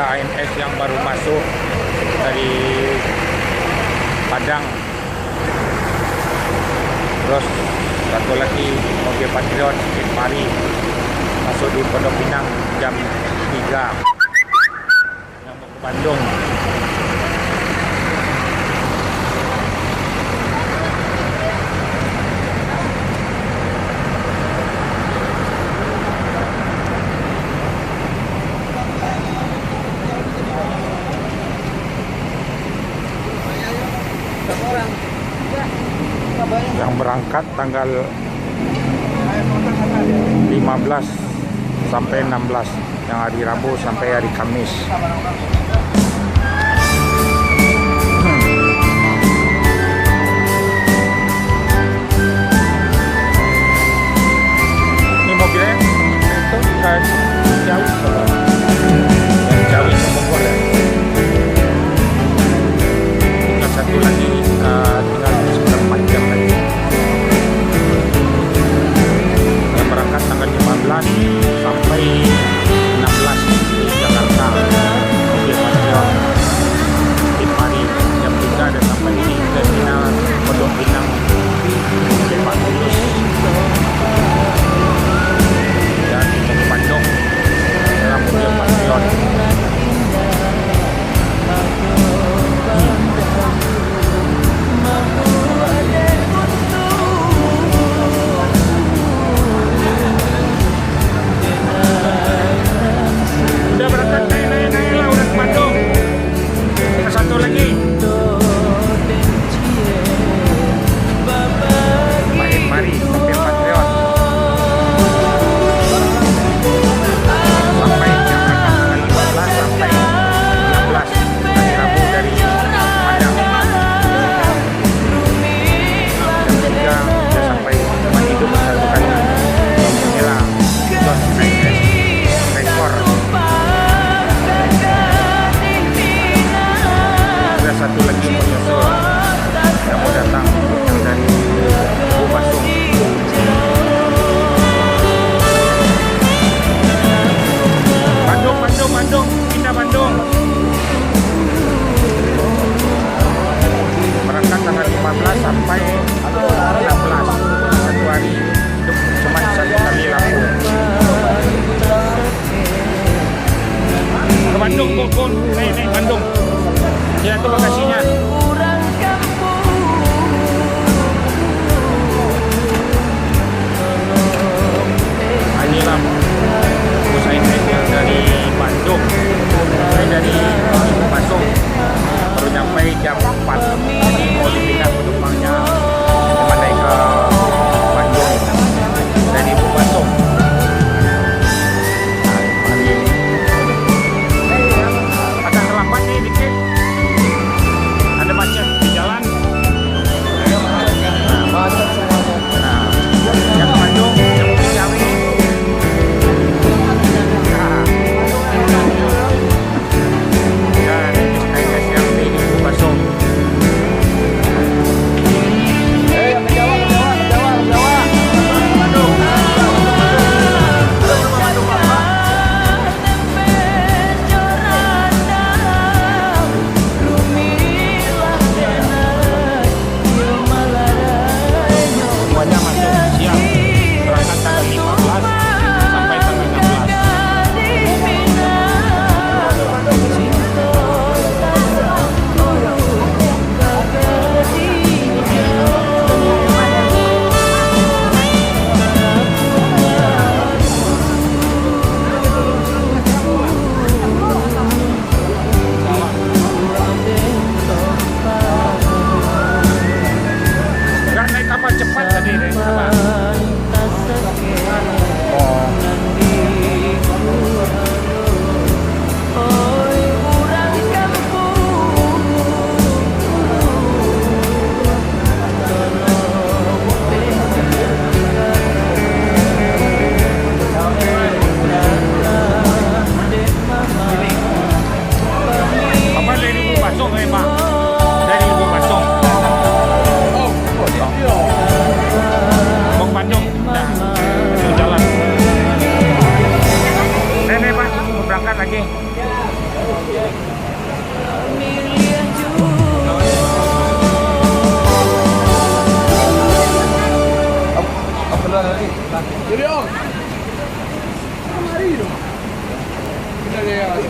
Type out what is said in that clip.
adalah ANS yang baru masuk dari Padang. Terus satu lagi mobil Patriot Mari masuk di Pondok Pinang jam 3 yang mau ke Bandung. Yang berangkat tanggal 15 sampai 16, yang hari Rabu sampai hari Kamis. Ini mobilnya itu jauh ke Bogor ya. Tinggal satu lagi, tinggal sekitar 4 jam lagi. Yang berangkat tanggal 15 sampai 16 di Jakarta. Mobil Patriot Mari jam 3 dan sampai di terminal Pondok Pinang Lebak Bulus. Dan mau ke Bandung dalam mobil Patriot. Udah berangkat, naik lah, udah ke Bandung. Tinggal satu lagi. Mari, mobil Patriot. Sampai Jakarta tanggal 15 sampai 16 hari Rabu dari Padang. Jam 3 sudah sampai tempat hidup satu kali. Inilah Dos ANS rekor. Ada satu lagi menyusul yang mau datang, yang dari Bupasung. Bandung, pindah Bandung. Berangkat tanggal 15 sampai 16, satu hari, hidup cuma satu kali lampu. Ke Bandung, naik Bandung. Ya, itu lokasinya. Inilah bus ANS yang dari Bandung. Saya dari Pasung baru nyampe jam 4. Jadi mau dipindah penumpangnya cuma naik ke Bandung dari Pasung. Agak terlambat nih dikit. Ada macet di jalan. Yang Bandung, yang Ciawi. Dan ANS yang di Pasung. Semuanya masuk siang, berangkat tanggal 15 sampai tanggal 16. Nggak naik kapal cepat tadi, naik kapal. Oh. Apa dari Bupasung, Pak? Dari Bupasung. Mau ke Bandung. Nah, itu jalan. Pak, mau berangkat lagi. Apa lagi? Jadi om. Mari dong. Kita lihat.